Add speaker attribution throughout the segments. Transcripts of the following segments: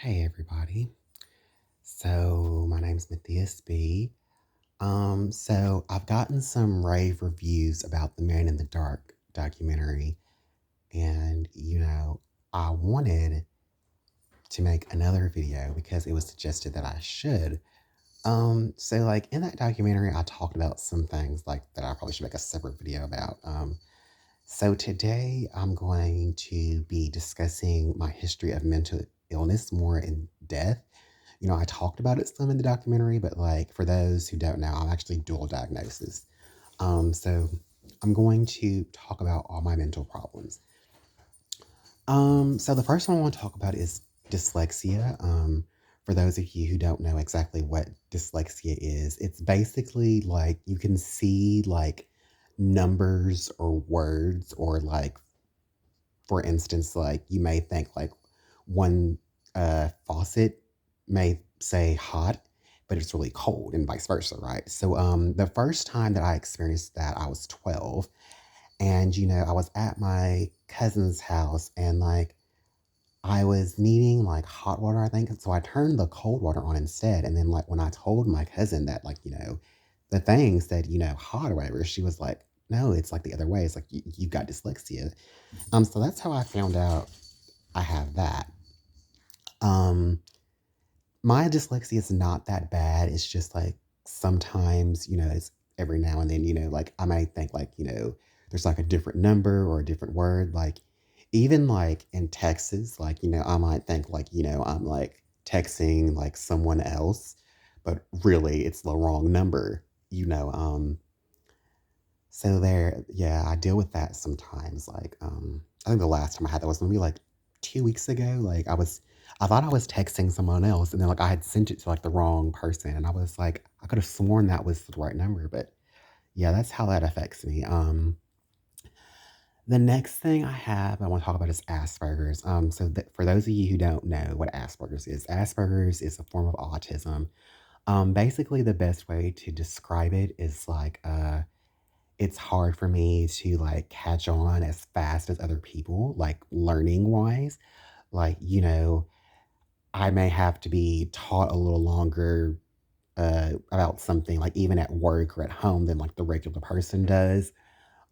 Speaker 1: Hey everybody. So my name's Matthias B. So I've gotten some rave reviews about the Man in the Dark documentary, and I wanted to make another video because it was suggested that I should. So like in that documentary, I talked about some things like that I probably should make a separate video about. So today I'm going to be discussing my history of mental illness more in depth. I talked about it some in the documentary, but like for those who don't know, I'm actually dual diagnosis. So I'm going to talk about all my mental problems. So the first one I want to talk about is dyslexia. For those of you who don't know exactly what dyslexia is, it's basically like you can see like numbers or words or like for instance, like you may think like one faucet may say hot, but it's really cold and vice versa, right? So the first time that I experienced that, I was 12. And I was at my cousin's house and like I was needing like hot water, I think. So I turned the cold water on instead. And then like when I told my cousin that like, the thing said, hot or whatever, she was like, no, it's like the other way. It's like you got dyslexia. So that's how I found out I have that. Um, my dyslexia is not that bad. It's just like sometimes, it's every now and then, like I might think like, there's like a different number or a different word. Like even like in Texas, like, I might think like, I'm like texting like someone else, but really it's the wrong number, you know. So there, yeah, I deal with that sometimes. Like, I think the last time I had that was maybe like 2 weeks ago. Like, I thought I was texting someone else, and then like I had sent it to like the wrong person, and I was like, I could have sworn that was the right number, but yeah, that's how that affects me. The next thing I want to talk about is Asperger's. For those of you who don't know what Asperger's is a form of autism. Basically, the best way to describe it is like, it's hard for me to like catch on as fast as other people, like learning wise. Like, I may have to be taught a little longer about something, like even at work or at home, than like the regular person does.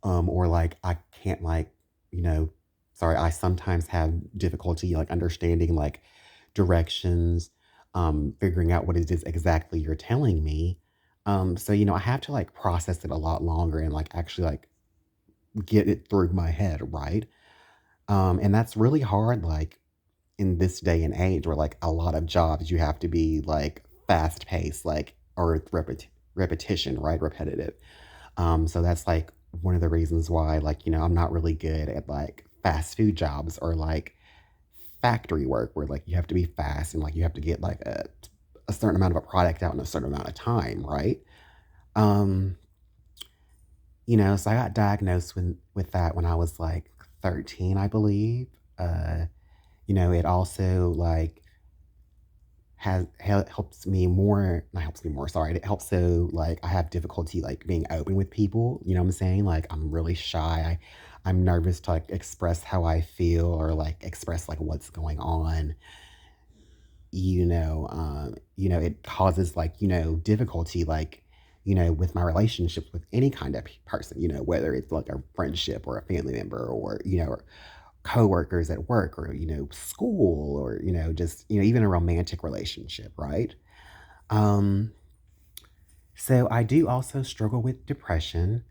Speaker 1: Or like I can't like, you know, sorry, I sometimes have difficulty like understanding like directions, figuring out what it is exactly you're telling me. So I have to like process it a lot longer and like actually like get it through my head, right? And that's really hard, like in this day and age where like a lot of jobs you have to be like fast paced, like or repetition, right? Repetitive. So that's like one of the reasons why, like, I'm not really good at like fast food jobs or like factory work where like you have to be fast and like you have to get like a certain amount of a product out in a certain amount of time, right? Um, so I got diagnosed with that when I was like 13, I believe. Uh, it also like helps me more, not helps me more, sorry. It helps so like I have difficulty like being open with people, you know what I'm saying? Like I'm really shy. I'm nervous to like express how I feel or like express like what's going on. It causes like, difficulty like, with my relationships with any kind of person, whether it's like a friendship or a family member or, or coworkers at work or, school or, just, even a romantic relationship, right? Um, so I do also struggle with depression.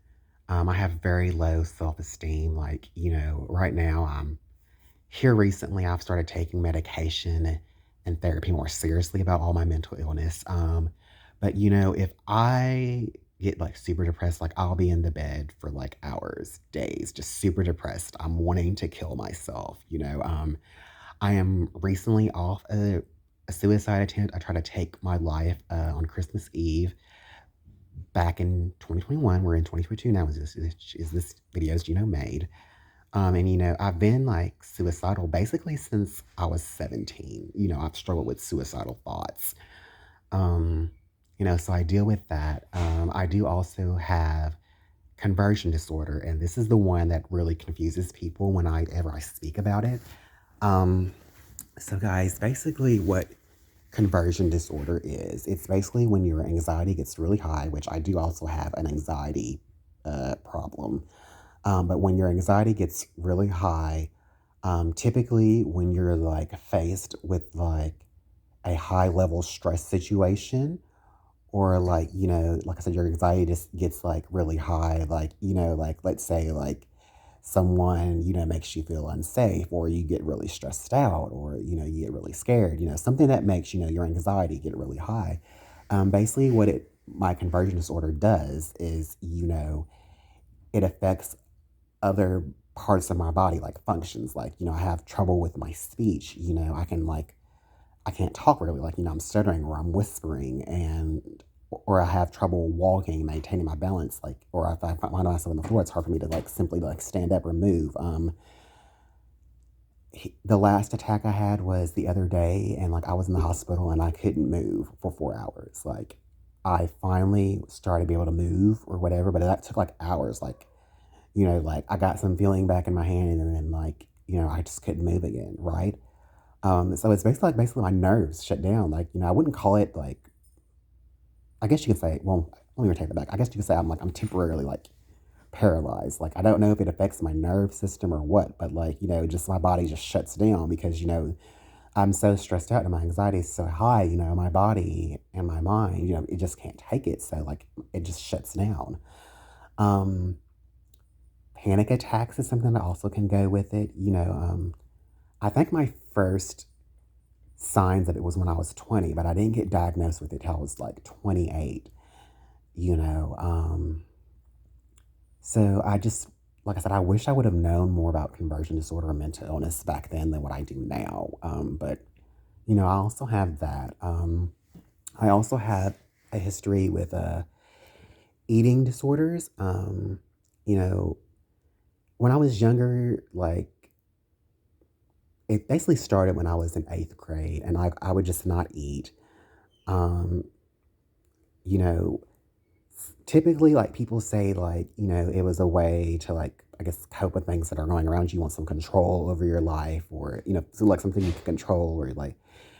Speaker 1: I have very low self-esteem. Like, right now here recently I've started taking medication and therapy more seriously about all my mental illness. But if I get like super depressed, like I'll be in the bed for like hours, days, just super depressed. I'm wanting to kill myself, I am recently off a suicide attempt. I tried to take my life on Christmas Eve back in 2021. We're in 2022 now. Is this video is made? And I've been like suicidal basically since I was 17. I've struggled with suicidal thoughts. Um, so I deal with that. I do also have conversion disorder, and this is the one that really confuses people when I speak about it. Um, So, guys, basically, what conversion disorder is, it's basically when your anxiety gets really high, which I do also have an anxiety problem. But when your anxiety gets really high, typically when you're like faced with like a high level stress situation, or like, like I said, your anxiety just gets like really high, like, like let's say like someone, makes you feel unsafe, or you get really stressed out, or, you get really scared, something that makes, your anxiety get really high. Basically, my conversion disorder does is, it affects other parts of my body, like functions, like, I have trouble with my speech, I can't talk really, like, I'm stuttering or I'm whispering, or I have trouble walking, maintaining my balance, like, or if I find myself on the floor, it's hard for me to like simply like stand up or move. The last attack I had was the other day, and like I was in the hospital and I couldn't move for 4 hours. Like, I finally started to be able to move or whatever, but that took like hours. Like, like I got some feeling back in my hand, and then like, I just couldn't move again, right? So it's basically my nerves shut down. Like, I wouldn't call it like, I guess you could say, well, let me take that back. I guess you could say I'm temporarily like paralyzed. Like, I don't know if it affects my nerve system or what, but like, just my body just shuts down because, I'm so stressed out and my anxiety is so high, my body and my mind, it just can't take it. So like it just shuts down. Um, Panic attacks is something that also can go with it. I think my first signs of it was when I was 20, but I didn't get diagnosed with it till I was like 28, you know. So I just, like I said, I wish I would have known more about conversion disorder and mental illness back then than what I do now. But, I also have that. I also have a history with eating disorders. You know, when I was younger, like, it basically started when I was in eighth grade, and I would just not eat. Um, you know, Typically, like, people say, like, it was a way to, like, I guess, cope with things that are going around you. You want some control over your life, or, so, like, something you can control, or, like,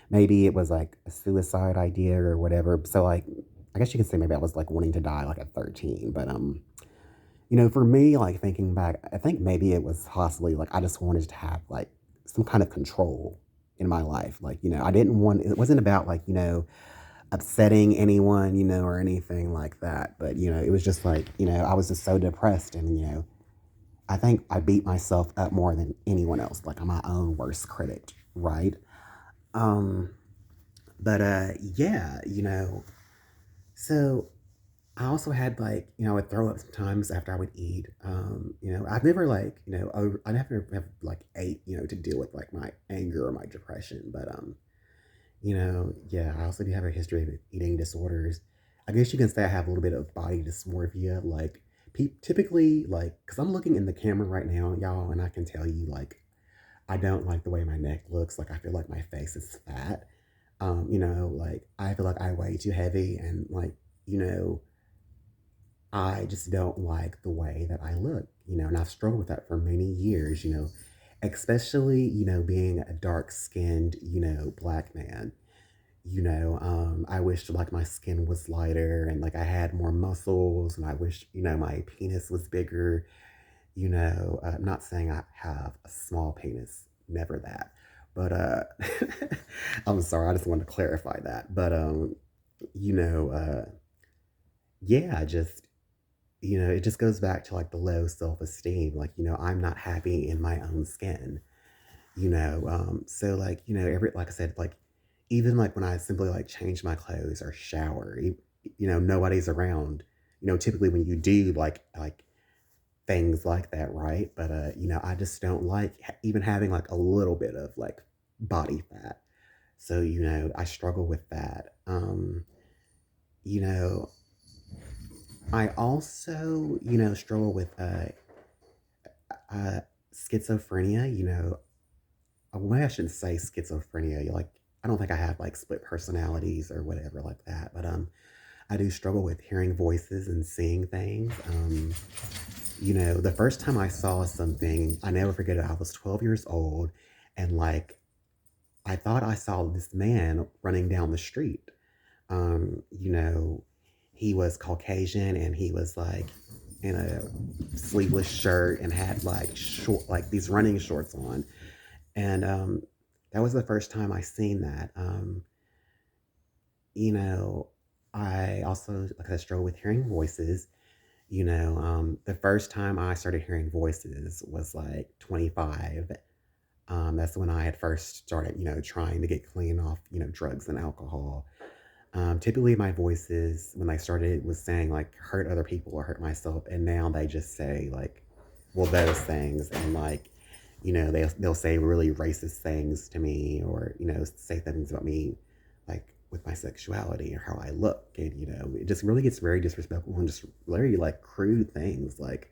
Speaker 1: maybe it was, like, a suicide idea or whatever. So, like, I guess you could say maybe I was, like, wanting to die, like, at 13. But, for me, like, thinking back, I think maybe it was possibly, like, I just wanted to have, like, some kind of control in my life. Like, I didn't want, it wasn't about, like, upsetting anyone, or anything like that. But, it was just like, I was just so depressed, and, I think I beat myself up more than anyone else. Like, I'm my own worst critic, right? Um, but yeah, so I also had like, I would throw up sometimes after I would eat. I've never like, I never have like ate, to deal with like my anger or my depression. But yeah, I also do have a history of eating disorders. I guess you can say I have a little bit of body dysmorphia. Like, typically, like, because I'm looking in the camera right now, y'all, and I can tell you, like, I don't like the way my neck looks. Like, I feel like my face is fat. Like, I feel like I weigh too heavy, and, like, you know, I just don't like the way that I look, and I've struggled with that for many years, especially, being a dark skinned, black man. I wish like my skin was lighter and like I had more muscles, and I wish, my penis was bigger. I'm not saying I have a small penis, never that. But I'm sorry, I just wanted to clarify that. But you know, yeah, just it just goes back to like the low self-esteem. Like, I'm not happy in my own skin. So like, every like I said, like even like when I simply like change my clothes or shower, nobody's around. Typically when you do like things like that, right? But I just don't like even having like a little bit of like body fat. So, I struggle with that. You know, I also, struggle with uh schizophrenia, maybe I shouldn't say schizophrenia. Like, I don't think I have like split personalities or whatever like that, but I do struggle with hearing voices and seeing things. The first time I saw something, I never forget it. I was 12 years old, and like I thought I saw this man running down the street. You know, he was Caucasian and he was like in a sleeveless shirt and had like short, like these running shorts on. And that was the first time I seen that. You know, I also, like I struggle with hearing voices. The first time I started hearing voices was like 25. That's when I had first started, trying to get clean off, drugs and alcohol. Typically, my voices, when I started, was saying like hurt other people or hurt myself, and now they just say like, well, those things, and like, they'll say really racist things to me, or say things about me, like with my sexuality or how I look, and it just really gets very disrespectful and just very like crude things, like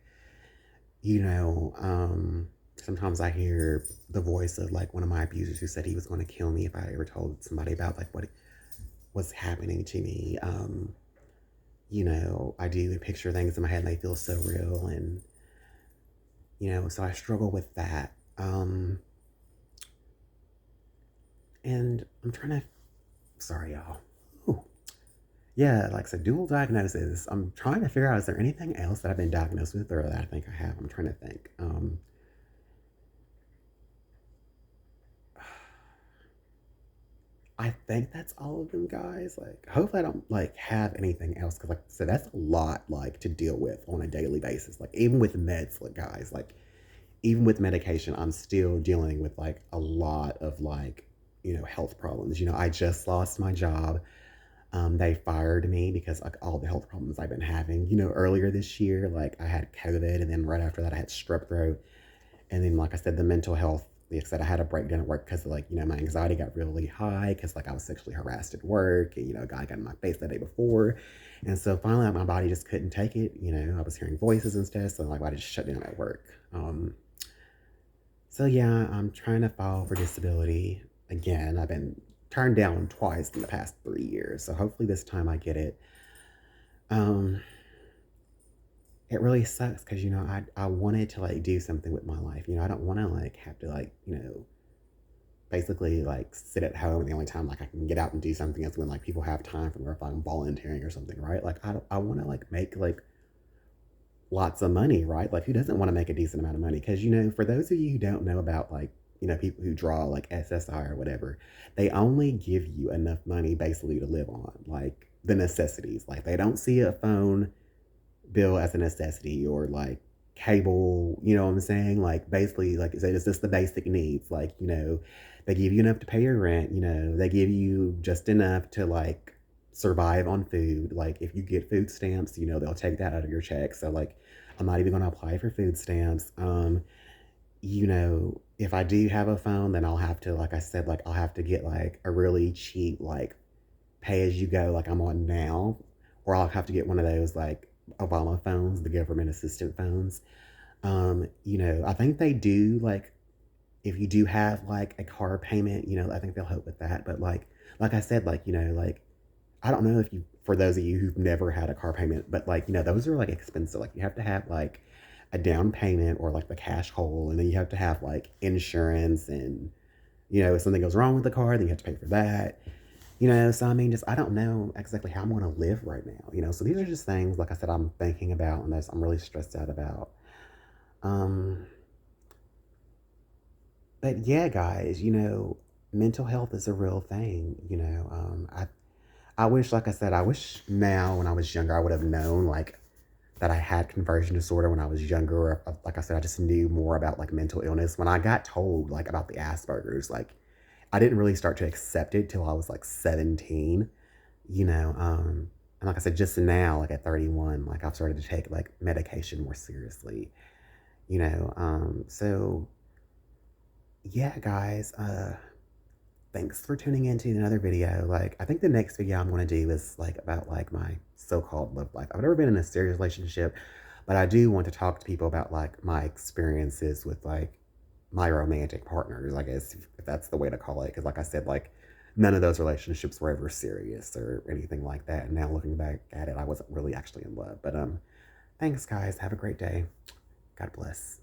Speaker 1: you know, um, sometimes I hear the voice of like one of my abusers who said he was going to kill me if I ever told somebody about like what was happening to me. I do picture things in my head and they feel so real, and so I struggle with that. And I'm trying to, sorry, y'all. Ooh. Yeah, like I said, dual diagnosis. I'm trying to figure out, is there anything else that I've been diagnosed with or that I think I have? I'm trying to think. I think that's all of them, guys. Like, hopefully, I don't like have anything else because, like I said, that's a lot like to deal with on a daily basis. Like, even with meds, like guys, like even with medication, I'm still dealing with like a lot of like health problems. I just lost my job. They fired me because like all the health problems I've been having. Earlier this year, like I had COVID, and then right after that, I had strep throat. And then, like I said, the mental health, like I said, I had a breakdown at work because, like, my anxiety got really high because, like, I was sexually harassed at work. And, a guy got in my face the day before. And so finally, like, my body just couldn't take it. I was hearing voices and stuff. So, like, I just shut down at work. So, yeah, I'm trying to file for disability. Again, I've been turned down twice in the past 3 years. So, hopefully, this time I get it. Um, it really sucks because I wanted to like do something with my life. I don't want to like have to like basically like sit at home. And the only time like I can get out and do something is when like people have time for me, or if I'm volunteering or something, right? Like I want to like make like lots of money, right? Like who doesn't want to make a decent amount of money? Because for those of you who don't know about like people who draw like SSI or whatever, they only give you enough money basically to live on, like the necessities. Like they don't see a phone bill as a necessity, or like cable, you know what I'm saying? Like basically, like it's just the basic needs. Like, they give you enough to pay your rent, they give you just enough to like survive on food. Like if you get food stamps, they'll take that out of your check. So like I'm not even gonna apply for food stamps. If I do have a phone, then I'll have to, like I said, like I'll have to get like a really cheap, like pay as you go, like I'm on now, or I'll have to get one of those like Obama phones, the government assistant phones. I think they do like if you do have like a car payment, I think they'll help with that. But like I said, like, like I don't know if you, for those of you who've never had a car payment, but like, those are like expensive. Like you have to have like a down payment or like the cash hole, and then you have to have like insurance, and if something goes wrong with the car, then you have to pay for that. So I mean, just I don't know exactly how I'm going to live right now. So these are just things, like I said, I'm thinking about, and I'm really stressed out about. Um, but yeah, guys, mental health is a real thing. I wish, like I said, I wish now when I was younger, I would have known like that I had conversion disorder when I was younger. Or like I said, I just knew more about like mental illness. When I got told like about the Asperger's, like I didn't really start to accept it till I was like 17, and like I said, just now, like at 31, like I've started to take like medication more seriously, so yeah, guys, thanks for tuning in to another video. Like, I think the next video I'm going to do is like about like my so-called love life. I've never been in a serious relationship, but I do want to talk to people about like my experiences with like my romantic partners, I guess, if that's the way to call it. Because like I said, like none of those relationships were ever serious or anything like that. And now looking back at it, I wasn't really actually in love. But thanks, guys. Have a great day. God bless.